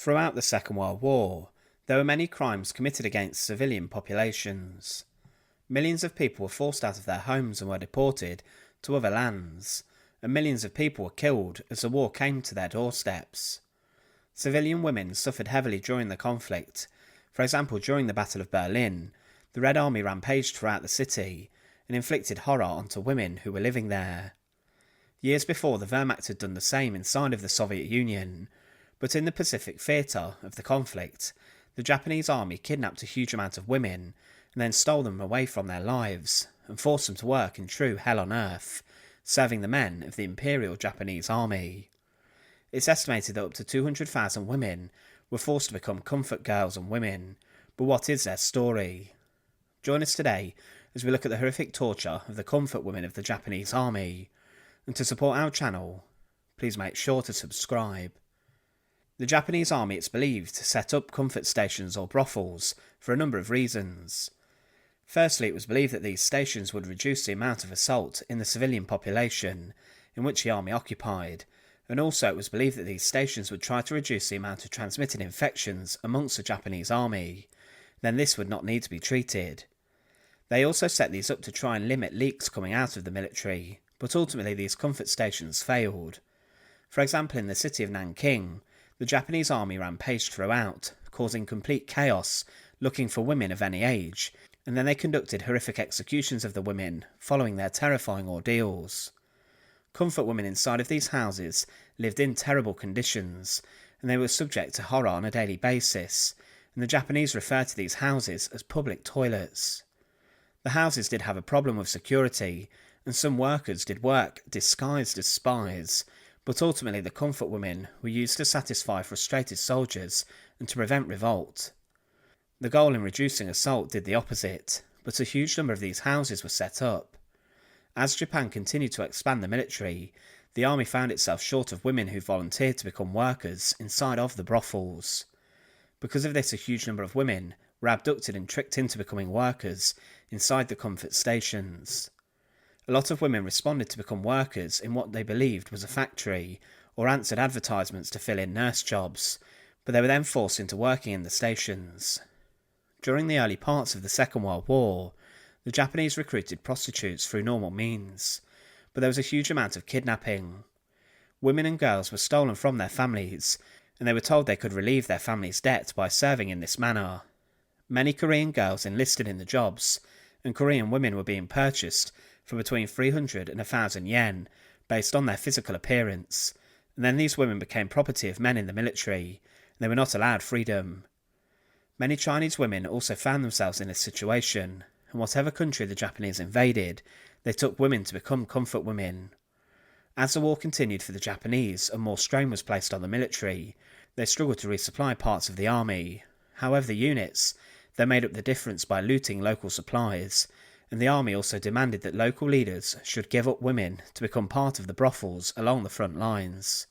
Throughout the Second World War, there were many crimes committed against civilian populations. Millions of people were forced out of their homes and were deported to other lands, and millions of people were killed as the war came to their doorsteps. Civilian women suffered heavily during the conflict. For example, during the Battle of Berlin, the Red Army rampaged throughout the city and inflicted horror onto women who were living there. Years before, the Wehrmacht had done the same inside of the Soviet Union, but in the Pacific theatre of the conflict, the Japanese army kidnapped a huge amount of women and then stole them away from their lives and forced them to work in true hell on earth, serving the men of the Imperial Japanese Army. It's estimated that up to 200,000 women were forced to become comfort girls and women, but what is their story? Join us today as we look at the horrific torture of the comfort women of the Japanese Army, and to support our channel, please make sure to subscribe. The Japanese Army, it's believed, set up comfort stations or brothels for a number of reasons. Firstly, it was believed that these stations would reduce the amount of assault in the civilian population in which the army occupied, and also it was believed that these stations would try to reduce the amount of transmitted infections amongst the Japanese army. Then this would not need to be treated. They also set these up to try and limit leaks coming out of the military, but ultimately these comfort stations failed. For example, in the city of Nanking, the Japanese army rampaged throughout, causing complete chaos, looking for women of any age, and then they conducted horrific executions of the women, following their terrifying ordeals. Comfort women inside of these houses lived in terrible conditions, and they were subject to horror on a daily basis, and the Japanese refer to these houses as public toilets. The houses did have a problem with security, and some workers did work disguised as spies, but ultimately the comfort women were used to satisfy frustrated soldiers and to prevent revolt. The goal in reducing assault did the opposite, but a huge number of these houses were set up. As Japan continued to expand the military, the army found itself short of women who volunteered to become workers inside of the brothels. Because of this, a huge number of women were abducted and tricked into becoming workers inside the comfort stations. A lot of women responded to become workers in what they believed was a factory, or answered advertisements to fill in nurse jobs, but they were then forced into working in the stations. During the early parts of the Second World War, the Japanese recruited prostitutes through normal means, but there was a huge amount of kidnapping. Women and girls were stolen from their families, and they were told they could relieve their family's debt by serving in this manner. Many Korean girls enlisted in the jobs, and Korean women were being purchased for between 300 and 1,000 yen, based on their physical appearance, and then these women became property of men in the military, and they were not allowed freedom. Many Chinese women also found themselves in this situation, and whatever country the Japanese invaded, they took women to become comfort women. As the war continued for the Japanese and more strain was placed on the military, they struggled to resupply parts of the army. However, the units, they made up the difference by looting local supplies, and the army also demanded that local leaders should give up women to become part of the brothels along the front lines.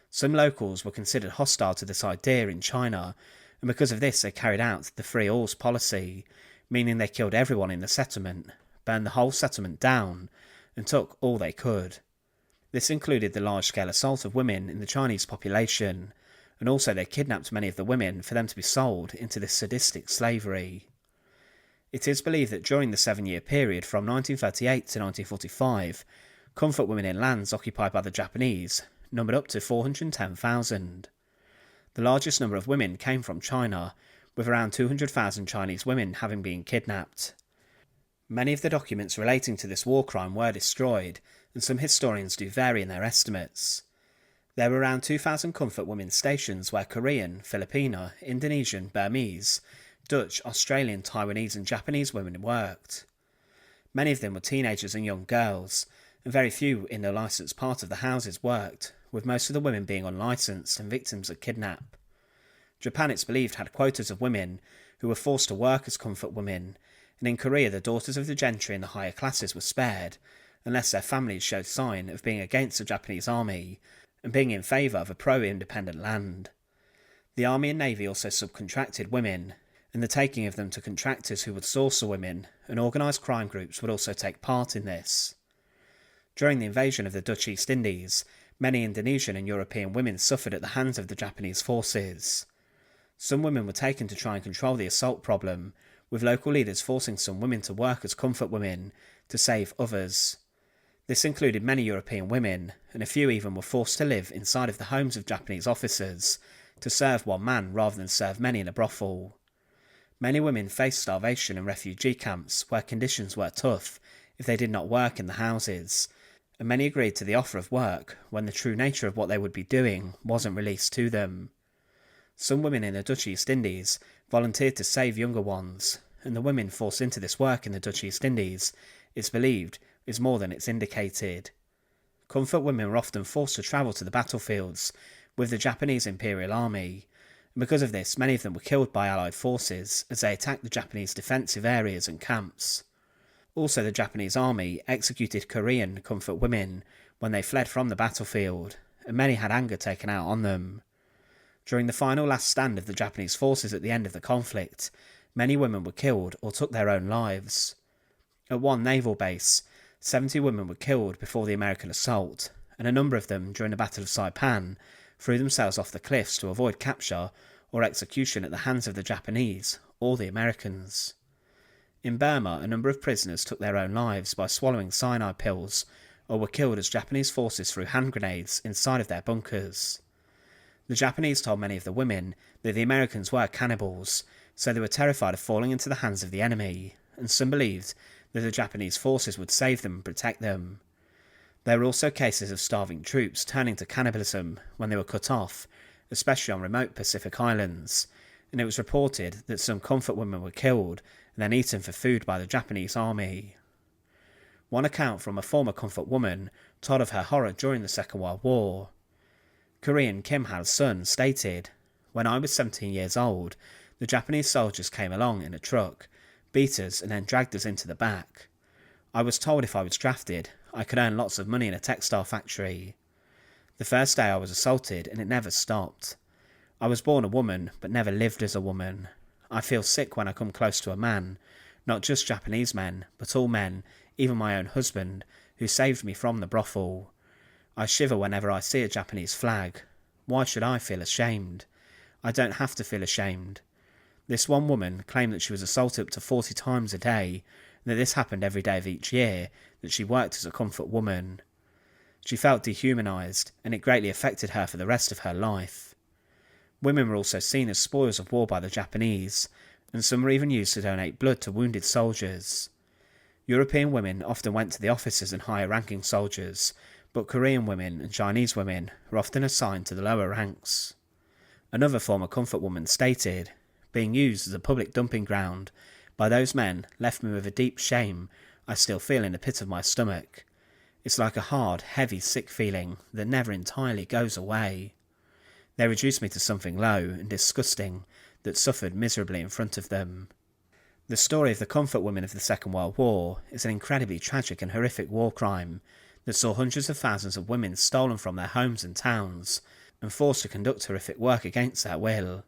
Some locals were considered hostile to this idea in China, and because of this they carried out the free alls policy, meaning they killed everyone in the settlement, burned the whole settlement down, and took all they could. This included the large-scale assault of women in the Chinese population, and also they kidnapped many of the women for them to be sold into this sadistic slavery. It is believed that during the 7-year period from 1938 to 1945, comfort women in lands occupied by the Japanese numbered up to 410,000. The largest number of women came from China, with around 200,000 Chinese women having been kidnapped. Many of the documents relating to this war crime were destroyed, and some historians do vary in their estimates. There were around 2,000 comfort women stations where Korean, Filipino, Indonesian, Burmese, Dutch, Australian, Taiwanese and Japanese women worked. Many of them were teenagers and young girls, and very few in the licensed part of the houses worked, with most of the women being unlicensed and victims of kidnap. Japan, it's believed, had quotas of women who were forced to work as comfort women, and in Korea the daughters of the gentry in the higher classes were spared, unless their families showed sign of being against the Japanese army and being in favour of a pro-independent land. The army and navy also subcontracted women, and the taking of them to contractors who would source the women, and organised crime groups would also take part in this. During the invasion of the Dutch East Indies, Many Indonesian and European women suffered at the hands of the Japanese forces. Some women were taken to try and control the assault problem, with local leaders forcing some women to work as comfort women to save others. This included many European women, and a few even were forced to live inside of the homes of Japanese officers to serve one man rather than serve many in a brothel. Many women faced starvation in refugee camps where conditions were tough if they did not work in the houses, and many agreed to the offer of work when the true nature of what they would be doing wasn't released to them. Some women in the Dutch East Indies volunteered to save younger ones, and the women forced into this work in the Dutch East Indies, it's believed, is more than it's indicated. Comfort women were often forced to travel to the battlefields with the Japanese Imperial Army, and because of this many of them were killed by Allied forces as they attacked the Japanese defensive areas and camps. Also, the Japanese army executed Korean comfort women when they fled from the battlefield, and many had anger taken out on them. During the final last stand of the Japanese forces at the end of the conflict, many women were killed or took their own lives. At one naval base, 70 women were killed before the American assault, and a number of them, during the Battle of Saipan, threw themselves off the cliffs to avoid capture or execution at the hands of the Japanese or the Americans. In Burma, a number of prisoners took their own lives by swallowing cyanide pills or were killed as Japanese forces threw hand grenades inside of their bunkers. The Japanese told many of the women that the Americans were cannibals, so they were terrified of falling into the hands of the enemy, and some believed that the Japanese forces would save them and protect them. There were also cases of starving troops turning to cannibalism when they were cut off, especially on remote Pacific islands, and it was reported that some comfort women were killed and then eaten for food by the Japanese army. One account from a former comfort woman told of her horror during the Second World War. Korean Kim Ha-sun stated, "When I was 17 years old, the Japanese soldiers came along in a truck, beat us and then dragged us into the back. I was told if I was drafted, I could earn lots of money in a textile factory. The first day I was assaulted and it never stopped. I was born a woman but never lived as a woman. I feel sick when I come close to a man, not just Japanese men, but all men, even my own husband, who saved me from the brothel. I shiver whenever I see a Japanese flag. Why should I feel ashamed? I don't have to feel ashamed." This one woman claimed that she was assaulted up to 40 times a day, and that this happened every day of each year that she worked as a comfort woman. She felt dehumanised, and it greatly affected her for the rest of her life. Women were also seen as spoils of war by the Japanese, and some were even used to donate blood to wounded soldiers. European women often went to the officers and higher-ranking soldiers, but Korean women and Chinese women were often assigned to the lower ranks. Another former comfort woman stated, "Being used as a public dumping ground by those men left me with a deep shame I still feel in the pit of my stomach. It's like a hard, heavy, sick feeling that never entirely goes away. They reduced me to something low and disgusting that suffered miserably in front of them." The story of the comfort women of the Second World War is an incredibly tragic and horrific war crime that saw hundreds of thousands of women stolen from their homes and towns and forced to conduct horrific work against their will.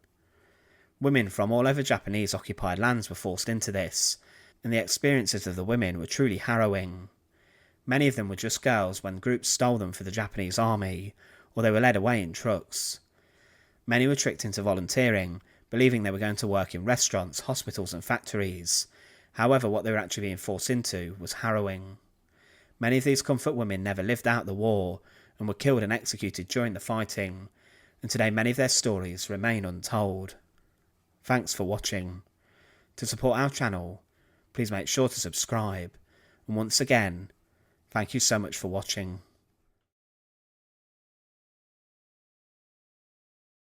Women from all over Japanese occupied lands were forced into this, and the experiences of the women were truly harrowing. Many of them were just girls when groups stole them for the Japanese army, or they were led away in trucks. Many were tricked into volunteering, believing they were going to work in restaurants, hospitals and factories. However, what they were actually being forced into was harrowing. Many of these comfort women never lived out the war, and were killed and executed during the fighting, and today many of their stories remain untold. Thanks for watching. To support our channel, please make sure to subscribe, and once again, thank you so much for watching.